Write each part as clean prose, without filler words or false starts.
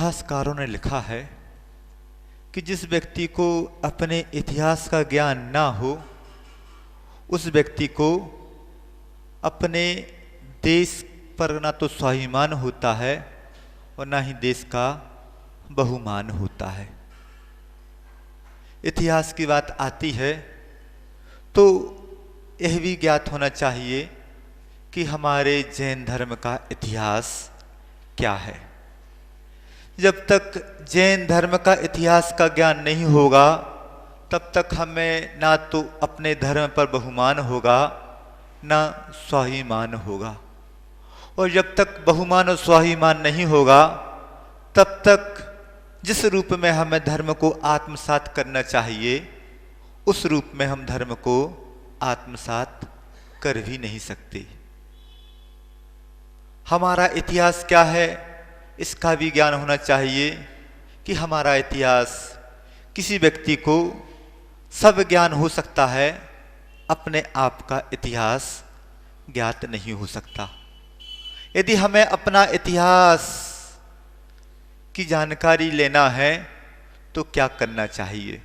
इतिहासकारों ने लिखा है कि जिस व्यक्ति को अपने इतिहास का ज्ञान ना हो, उस व्यक्ति को अपने देश पर ना तो स्वाभिमान होता है और ना ही देश का बहुमान होता है। इतिहास की बात आती है तो यह भी ज्ञात होना चाहिए कि हमारे जैन धर्म का इतिहास क्या है। जब तक जैन धर्म का इतिहास का ज्ञान नहीं होगा तब तक हमें ना तो अपने धर्म पर बहुमान होगा ना स्वाभिमान होगा, और जब तक बहुमान और स्वाभिमान नहीं होगा तब तक जिस रूप में हमें धर्म को आत्मसात करना चाहिए उस रूप में हम धर्म को आत्मसात कर भी नहीं सकते। हमारा इतिहास क्या है इसका भी ज्ञान होना चाहिए कि हमारा इतिहास किसी व्यक्ति को सब ज्ञान हो सकता है, अपने आप का इतिहास ज्ञात नहीं हो सकता। यदि हमें अपना इतिहास की जानकारी लेना है तो क्या करना चाहिए?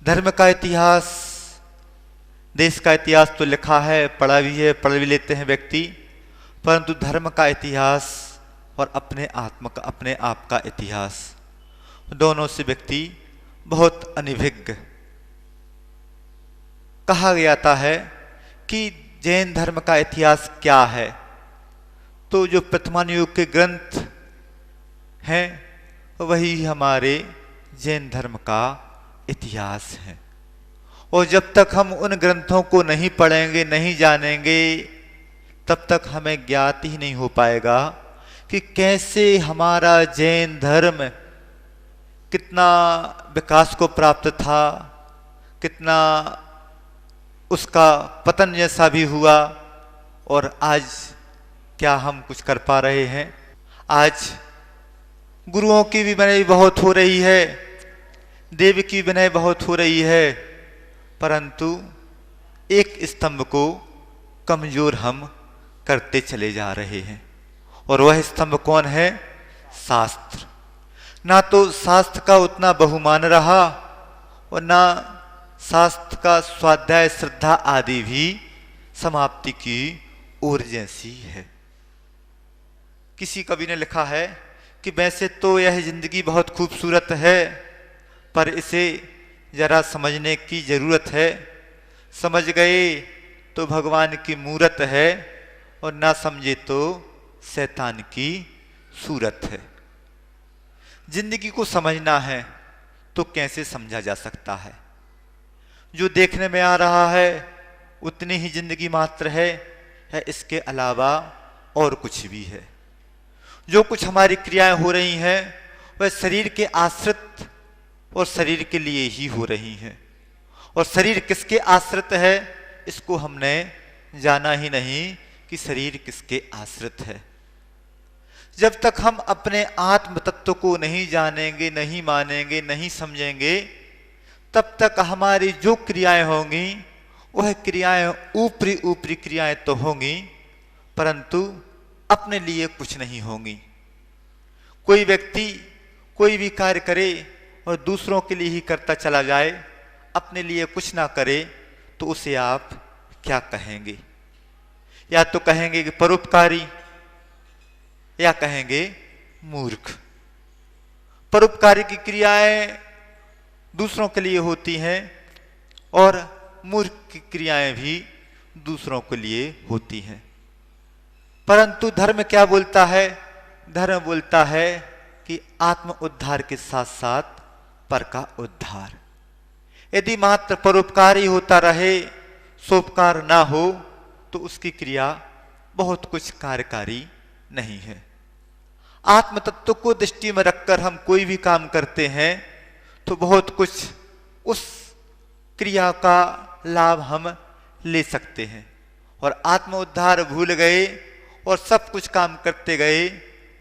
धर्म का इतिहास, देश का इतिहास तो लिखा है, पढ़ा भी है, पढ़ भी लेते हैं व्यक्ति, परंतु धर्म का इतिहास और अपने आप का इतिहास, दोनों से व्यक्ति बहुत अनभिज्ञ। कहा गया है कि जैन धर्म का इतिहास क्या है, तो जो वर्तमान युग के ग्रंथ हैं वही हमारे जैन धर्म का इतिहास है। और जब तक हम उन ग्रंथों को नहीं पढ़ेंगे, नहीं जानेंगे, तब तक हमें ज्ञात ही नहीं हो पाएगा कि कैसे हमारा जैन धर्म कितना विकास को प्राप्त था, कितना उसका पतन जैसा भी हुआ, और आज क्या हम कुछ कर पा रहे हैं। आज गुरुओं की भी विनय बहुत हो रही है, देव की विनय बहुत हो रही है, परंतु एक स्तंभ को कमजोर हम करते चले जा रहे हैं, और वह स्तंभ कौन है? शास्त्र। ना तो शास्त्र का उतना बहुमान रहा और ना शास्त्र का स्वाध्याय, श्रद्धा आदि भी समाप्ति की ओर जैसी है। किसी कवि ने लिखा है कि वैसे तो यह जिंदगी बहुत खूबसूरत है, पर इसे जरा समझने की जरूरत है। समझ गए तो भगवान की मूरत है, और ना समझे तो शैतान की सूरत है। जिंदगी को समझना है तो कैसे समझा जा सकता है? जो देखने में आ रहा है उतनी ही जिंदगी मात्र है, इसके अलावा और कुछ भी है। जो कुछ हमारी क्रियाएं हो रही हैं वह शरीर के आश्रित और शरीर के लिए ही हो रही हैं, और शरीर किसके आश्रित है इसको हमने जाना ही नहीं कि शरीर किसके आश्रित है। जब तक हम अपने आत्म तत्व को नहीं जानेंगे, नहीं मानेंगे, नहीं समझेंगे, तब तक हमारी जो क्रियाएं होंगी वह क्रियाएं ऊपरी ऊपरी क्रियाएं तो होंगी, परंतु अपने लिए कुछ नहीं होंगी। कोई व्यक्ति कोई भी कार्य करे और दूसरों के लिए ही करता चला जाए, अपने लिए कुछ ना करे, तो उसे आप क्या कहेंगे? या तो कहेंगे कि परोपकारी, या कहेंगे मूर्ख। परोपकारी की क्रियाएं दूसरों के लिए होती हैं और मूर्ख की क्रियाएं भी दूसरों के लिए होती हैं। परंतु धर्म क्या बोलता है? धर्म बोलता है कि आत्म उद्धार के साथ साथ पर का उद्धार। यदि मात्र परोपकारी होता रहे, सोपकार ना हो, तो उसकी क्रिया बहुत कुछ कार्यकारी नहीं है। आत्म तत्व को दृष्टि में रखकर हम कोई भी काम करते हैं तो बहुत कुछ उस क्रिया का लाभ हम ले सकते हैं, और आत्म उद्धार भूल गए और सब कुछ काम करते गए,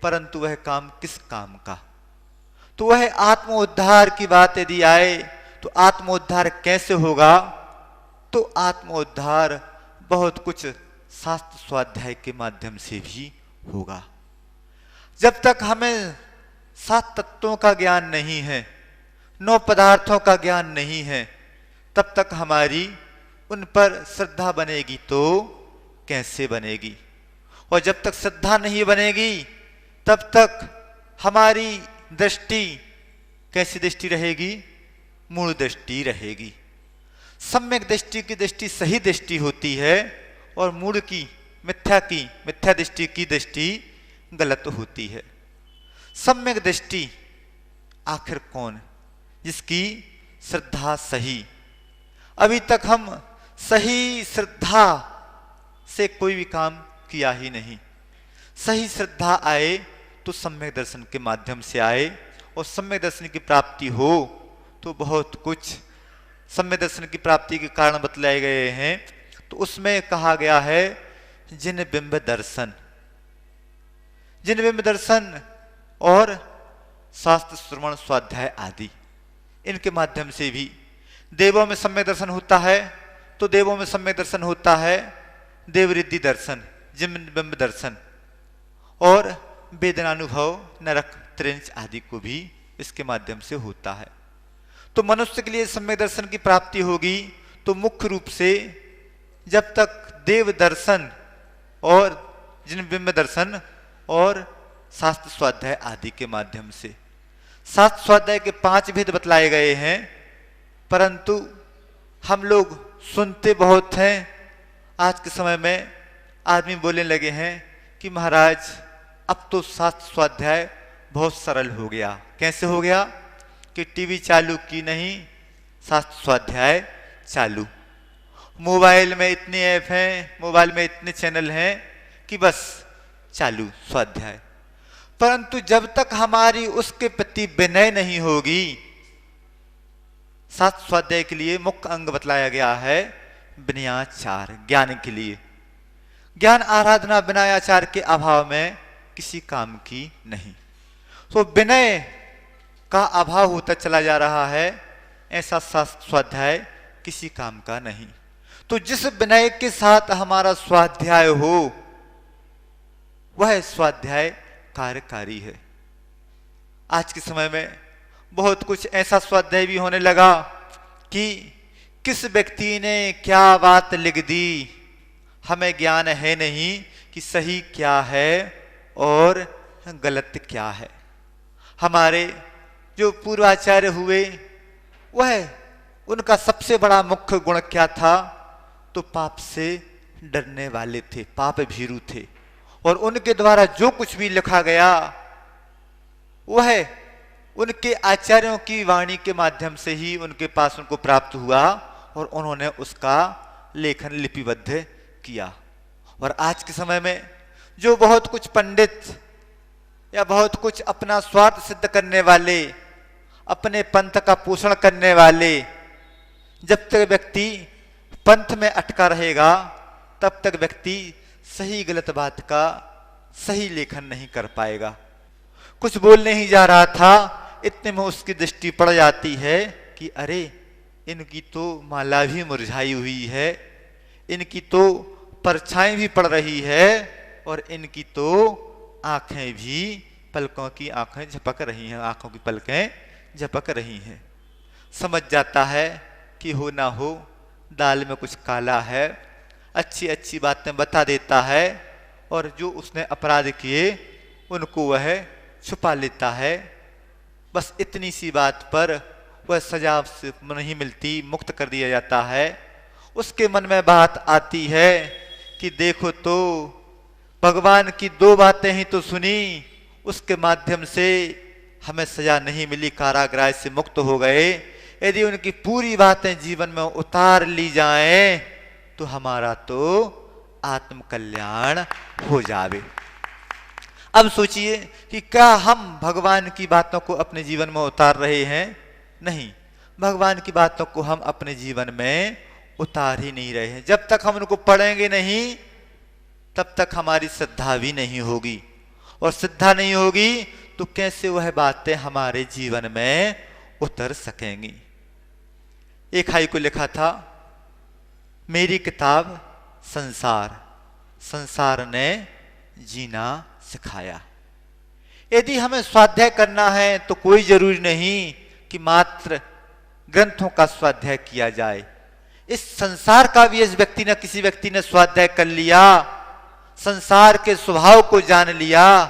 परंतु वह काम किस काम का? तो वह आत्म उद्धार की बात यदि आए तो आत्म उद्धार कैसे होगा? तो आत्म उद्धार बहुत कुछ शास्त्र स्वाध्याय के माध्यम से भी होगा। जब तक हमें 7 तत्वों का ज्ञान नहीं है, 9 पदार्थों का ज्ञान नहीं है, तब तक हमारी उन पर श्रद्धा बनेगी तो कैसे बनेगी? और जब तक श्रद्धा नहीं बनेगी तब तक हमारी दृष्टि कैसी दृष्टि रहेगी? मूढ़ दृष्टि रहेगी। सम्यक दृष्टि की दृष्टि सही दृष्टि होती है और मूढ़ की मिथ्या दृष्टि की दृष्टि गलत होती है। सम्यक दृष्टि आखिर कौन? जिसकी श्रद्धा सही। अभी तक हम सही श्रद्धा से कोई भी काम किया ही नहीं। सही श्रद्धा आए तो सम्यक दर्शन के माध्यम से आए, और सम्यक दर्शन की प्राप्ति हो तो बहुत कुछ सम्यक दर्शन की प्राप्ति के कारण बतलाए गए हैं। तो उसमें कहा गया है जिन बिंब दर्शन, जिन बिंब दर्शन और शास्त्र श्रवण स्वाध्याय आदि, इनके माध्यम से भी देवों में सम्यक दर्शन होता है। तो देवों में सम्यक दर्शन होता है देवरिद्धि दर्शन, जिन बिंब दर्शन, और वेदनानुभव, नरक, त्रिंच आदि को भी इसके माध्यम से होता है। तो मनुष्य के लिए सम्यक दर्शन की प्राप्ति होगी तो मुख्य रूप से जब तक देव दर्शन और जिन बिंब दर्शन और शास्त्र स्वाध्याय आदि के माध्यम से। शास्त्र स्वाध्याय के 5 भेद बतलाए गए हैं, परंतु हम लोग सुनते बहुत हैं। आज के समय में आदमी बोलने लगे हैं कि महाराज अब तो शास्त्र स्वाध्याय बहुत सरल हो गया। कैसे हो गया? कि टीवी चालू की नहीं, शास्त्र स्वाध्याय चालू। मोबाइल में इतने ऐप हैं, मोबाइल में इतने चैनल हैं कि बस चालू स्वाध्याय। परंतु जब तक हमारी उसके प्रति विनय नहीं होगी, शास्त्र स्वाध्याय के लिए मुख्य अंग बतलाया गया है विनयाचार। ज्ञान के लिए ज्ञान आराधना विनयाचार के अभाव में किसी काम की नहीं। तो विनय का अभाव होता चला जा रहा है, ऐसा शास्त्र स्वाध्याय किसी काम का नहीं। तो जिस विनय के साथ हमारा स्वाध्याय हो वह स्वाध्याय कार्यकारी है। आज के समय में बहुत कुछ ऐसा स्वाध्याय भी होने लगा कि किस व्यक्ति ने क्या बात लिख दी, हमें ज्ञान है नहीं कि सही क्या है और गलत क्या है। हमारे जो पूर्वाचार्य हुए वह उनका सबसे बड़ा मुख्य गुण क्या था? तो पाप से डरने वाले थे, पाप भीरु थे, और उनके द्वारा जो कुछ भी लिखा गया वह उनके आचार्यों की वाणी के माध्यम से ही उनके पास उनको प्राप्त हुआ और उन्होंने उसका लेखन लिपिबद्ध किया। और आज के समय में जो बहुत कुछ पंडित या बहुत कुछ अपना स्वार्थ सिद्ध करने वाले, अपने पंथ का पोषण करने वाले, जब तक व्यक्ति पंथ में अटका रहेगा तब तक व्यक्ति सही गलत बात का सही लेखन नहीं कर पाएगा। कुछ बोलने ही जा रहा था, इतने में उसकी दृष्टि पड़ जाती है कि अरे इनकी तो माला भी मुरझाई हुई है, इनकी तो परछाई भी पड़ रही है, और इनकी तो आंखें भी, पलकों की आंखें झपक रही हैं, आंखों की पलकें झपक रही हैं। समझ जाता है कि हो ना हो दाल में कुछ काला है, अच्छी अच्छी बातें बता देता है, और जो उसने अपराध किए उनको वह छुपा लेता है। बस इतनी सी बात पर वह सजा से नहीं मिलती, मुक्त कर दिया जाता है। उसके मन में बात आती है कि देखो तो भगवान की 2 बातें ही तो सुनी, उसके माध्यम से हमें सजा नहीं मिली, कारागृह से मुक्त हो गए। यदि उनकी पूरी बातें जीवन में उतार ली जाएं तो हमारा तो आत्म कल्याण हो जावे। अब सोचिए कि क्या हम भगवान की बातों को अपने जीवन में उतार रहे हैं? नहीं, भगवान की बातों को हम अपने जीवन में उतार ही नहीं रहे हैं। जब तक हम उनको पढ़ेंगे नहीं तब तक हमारी श्रद्धा भी नहीं होगी, और श्रद्धा नहीं होगी तो कैसे वह बातें हमारे जीवन में उतर सकेंगी। एक हाई को लिखा था, मेरी किताब संसार, संसार ने जीना सिखाया। यदि हमें स्वाध्याय करना है तो कोई जरूरी नहीं कि मात्र ग्रंथों का स्वाध्याय किया जाए। इस संसार का भी इस व्यक्ति ने किसी व्यक्ति ने स्वाध्याय कर लिया, संसार के स्वभाव को जान लिया,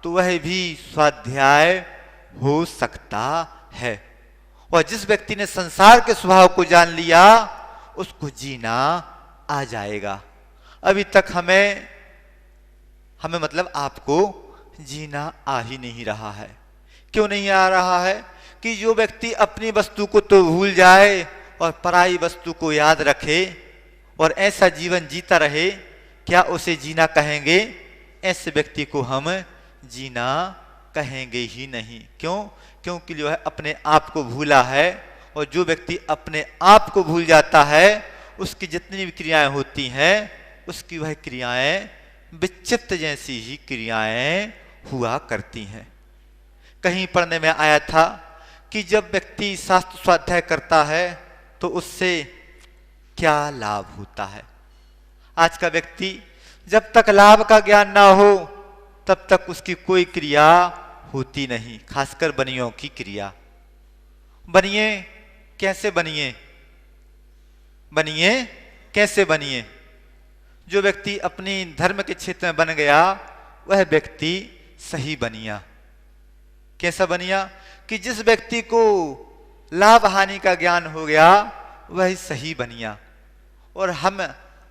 तो वह भी स्वाध्याय हो सकता है। और जिस व्यक्ति ने संसार के स्वभाव को जान लिया उसको जीना आ जाएगा। अभी तक हमें मतलब आपको जीना आ ही नहीं रहा है। क्यों नहीं आ रहा है? कि जो व्यक्ति अपनी वस्तु को तो भूल जाए और पराई वस्तु को याद रखे और ऐसा जीवन जीता रहे, क्या उसे जीना कहेंगे? ऐसे व्यक्ति को हम जीना कहेंगे ही नहीं। क्यों? क्योंकि जो है अपने आप को भूला है, और जो व्यक्ति अपने आप को भूल जाता है उसकी जितनी भी क्रियाएं होती हैं उसकी वह क्रियाएं विक्षिप्त जैसी ही क्रियाएं हुआ करती हैं। कहीं पढ़ने में आया था कि जब व्यक्ति शास्त्र स्वाध्याय करता है तो उससे क्या लाभ होता है। आज का व्यक्ति जब तक लाभ का ज्ञान ना हो तब तक उसकी कोई क्रिया होती नहीं, खासकर बनियों की क्रिया। बनिए कैसे बनिए? बनिए कैसे बनिए? जो व्यक्ति अपनी धर्म के क्षेत्र में बन गया वह व्यक्ति सही बनिया। कैसा बनिया? कि जिस व्यक्ति को लाभ हानि का ज्ञान हो गया वह सही बनिया। और हम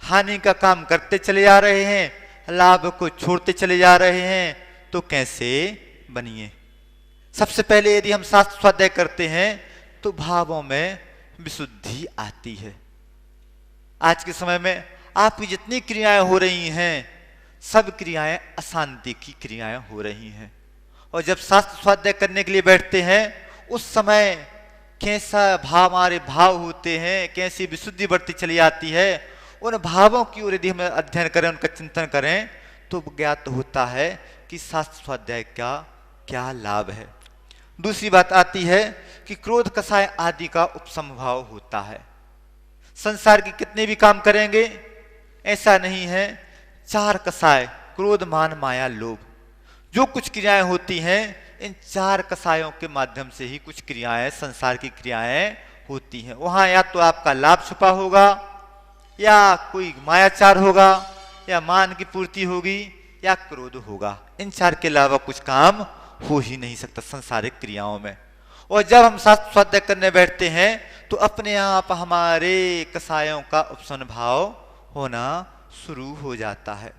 हानि का काम करते चले जा रहे हैं, लाभ को छोड़ते चले जा रहे हैं, तो कैसे बनिए? सबसे पहले यदि हम शास्त्र स्वाध्याय करते हैं तो भावों में विशुद्धि आती है। आज के समय में आपकी जितनी क्रियाएं हो रही हैं सब क्रियाएं अशांति की क्रियाएं हो रही हैं। और जब शास्त्र स्वाध्याय करने के लिए बैठते हैं उस समय कैसा भाव हमारे भाव होते हैं, कैसी विशुद्धि बढ़ती चली आती है, उन भावों की ओर यदि हम अध्ययन करें, उनका चिंतन करें, तो ज्ञात होता है कि शास्त्र स्वाध्याय का क्या लाभ है। दूसरी बात आती है कि क्रोध कषाय आदि का उपसंभाव होता है। संसार के कितने भी काम करेंगे ऐसा नहीं है, चार कषाय क्रोध मान माया लोभ, जो कुछ क्रियाएं होती हैं इन चार कषायों के माध्यम से ही कुछ क्रियाएं, संसार की क्रियाएं होती हैं। वहां या तो आपका लाभ छुपा होगा, या कोई मायाचार होगा, या मान की पूर्ति होगी, या क्रोध होगा। इन चार के अलावा कुछ काम हो ही नहीं सकता संसारिक क्रियाओं में। और जब हम शास्त्र स्वाध्याय करने बैठते हैं तो अपने आप हमारे कषायों का उपसंभाव होना शुरू हो जाता है।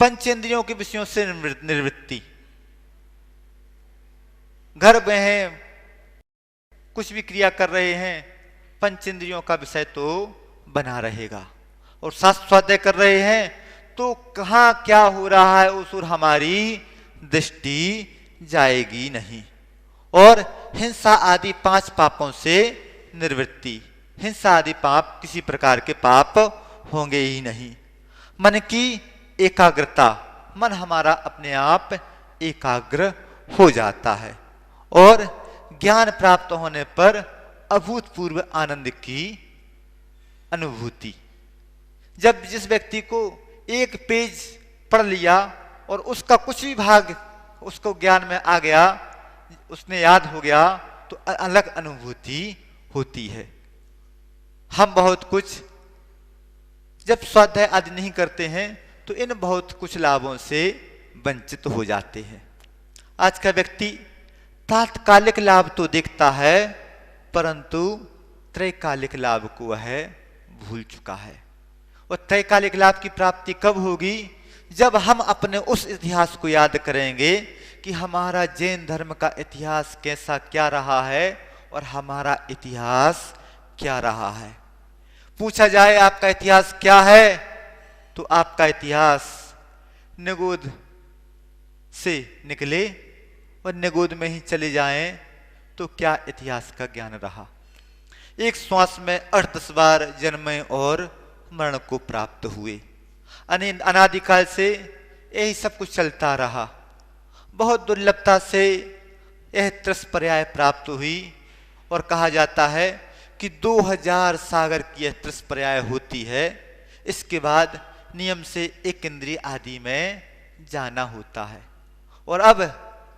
पंचेंद्रियों के विषयों से निवृत्ति। घर में हैं, कुछ भी क्रिया कर रहे हैं, पंचेंद्रियों का विषय तो बना रहेगा। और शास्त्र स्वाध्याय कर रहे हैं तो कहां क्या हो रहा है उस ओर हमारी दृष्टि जाएगी नहीं। और हिंसा आदि पांच पापों से निवृत्ति। हिंसा आदि पाप किसी प्रकार के पाप होंगे ही नहीं। मन की एकाग्रता, मन हमारा अपने आप एकाग्र हो जाता है। और ज्ञान प्राप्त होने पर अभूतपूर्व आनंद की अनुभूति। जब जिस व्यक्ति को एक पेज पढ़ लिया और उसका कुछ भी भाग उसको ज्ञान में आ गया, उसने याद हो गया, तो अलग अनुभूति होती है। हम बहुत कुछ जब स्वाध्याय आदि नहीं करते हैं तो इन बहुत कुछ लाभों से वंचित हो जाते हैं। आज का व्यक्ति तात्कालिक लाभ तो देखता है परंतु त्रैकालिक लाभ को वह भूल चुका है। और त्रैकालिक लाभ की प्राप्ति कब होगी? जब हम अपने उस इतिहास को याद करेंगे कि हमारा जैन धर्म का इतिहास कैसा क्या रहा है और हमारा इतिहास क्या रहा है। पूछा जाए आपका इतिहास क्या है तो आपका इतिहास निगोद से निकले और निगोद में ही चले जाएं तो क्या इतिहास का ज्ञान रहा। एक श्वास में 38 बार जन्मे और मरण को प्राप्त हुए। अनादिकाल से यही सब कुछ चलता रहा। बहुत दुर्लभता से यह त्रस पर्याय प्राप्त हुई और कहा जाता है कि 2000 सागर की यह त्रस पर्याय होती है। इसके बाद नियम से एक इंद्रिय आदि में जाना होता है। और अब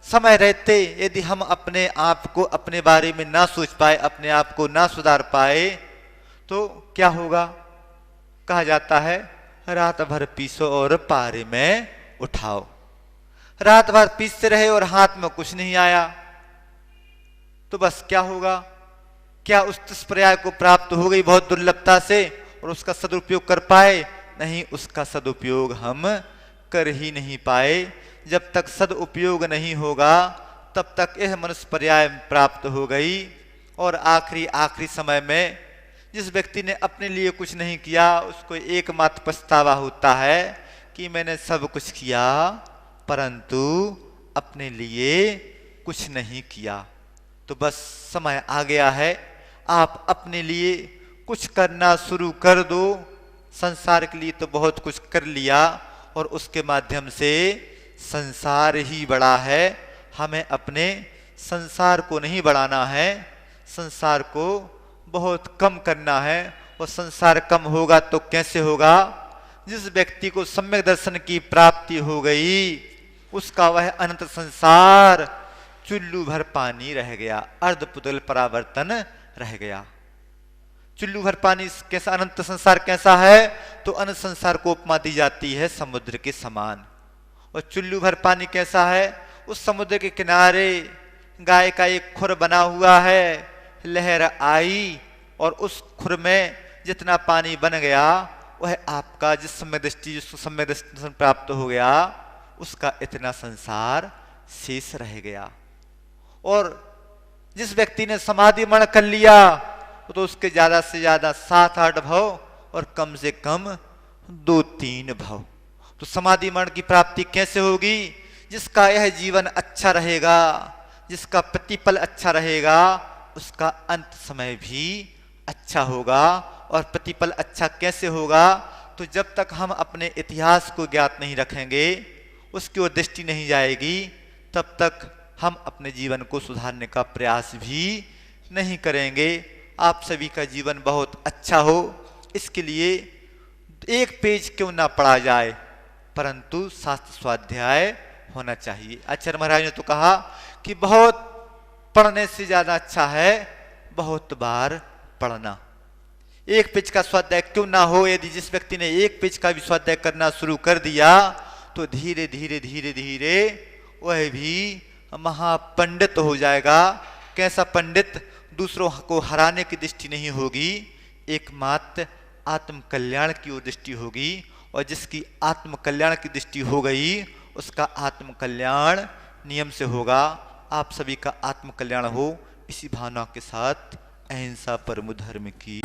समय रहते यदि हम अपने आप को अपने बारे में ना सोच पाए, अपने आप को ना सुधार पाए, तो क्या होगा? कहा जाता है रात भर पीसो और पारे में उठाओ। रात भर पीसते रहे और हाथ में कुछ नहीं आया तो बस क्या होगा? क्या उस दुष्पर्याय को प्राप्त हो गई बहुत दुर्लभता से और उसका सदुपयोग कर पाए? नहीं, उसका सदुपयोग हम कर ही नहीं पाए। जब तक सदुपयोग नहीं होगा तब तक यह मनुष्य पर्याय प्राप्त हो गई। और आखिरी समय में जिस व्यक्ति ने अपने लिए कुछ नहीं किया उसको एकमात्र पछतावा होता है कि मैंने सब कुछ किया परंतु अपने लिए कुछ नहीं किया। तो बस समय आ गया है, आप अपने लिए कुछ करना शुरू कर दो। संसार के लिए तो बहुत कुछ कर लिया और उसके माध्यम से संसार ही बड़ा है। हमें अपने संसार को नहीं बढ़ाना है, संसार को बहुत कम करना है। और संसार कम होगा तो कैसे होगा? जिस व्यक्ति को सम्यक दर्शन की प्राप्ति हो गई उसका वह अनंत संसार चुल्लू भर पानी रह गया, अर्धपुतल परावर्तन रह गया। चुल्लू भर पानी कैसा? अनंत संसार कैसा है? तो अनंत संसार को उपमा दी जाती है समुद्र के समान। और चुल्लू भर पानी कैसा है? उस समुद्र के किनारे गाय का एक खुर बना हुआ है, लहर आई और उस खुर में जितना पानी बन गया वह आपका जिस समय दृष्टि जिसको समय दर्शन प्राप्त हो गया उसका इतना संसार शेष रह गया। और जिस व्यक्ति ने समाधि मण कर लिया तो उसके ज्यादा से ज्यादा 7-8 भव और कम से कम 2-3 भव। तो समाधि मण की प्राप्ति कैसे होगी? जिसका यह जीवन अच्छा रहेगा, जिसका प्रतिपल अच्छा रहेगा, उसका अंत समय भी अच्छा होगा। और प्रतिपल अच्छा कैसे होगा? तो जब तक हम अपने इतिहास को ज्ञात नहीं रखेंगे, उसकी ओर दृष्टि नहीं जाएगी, तब तक हम अपने जीवन को सुधारने का प्रयास भी नहीं करेंगे। आप सभी का जीवन बहुत अच्छा हो, इसके लिए एक पेज क्यों ना पढ़ा जाए परंतु शास्त्र स्वाध्याय होना चाहिए। आचार्य महाराज ने तो कहा कि बहुत पढ़ने से ज्यादा अच्छा है बहुत बार पढ़ना। एक पेज का स्वाध्याय क्यों ना हो? यदि जिस व्यक्ति ने एक पेज का भी स्वाध्याय करना शुरू कर दिया तो धीरे धीरे धीरे धीरे वह भी महापंडित हो जाएगा। कैसा पंडित? दूसरों को हराने की दृष्टि नहीं होगी, एकमात्र आत्म कल्याण की ओर दृष्टि होगी। और जिसकी आत्म कल्याण की दृष्टि हो गई उसका आत्म कल्याण नियम से होगा। आप सभी का आत्म कल्याण हो, इसी भावना के साथ अहिंसा परमो धर्म की।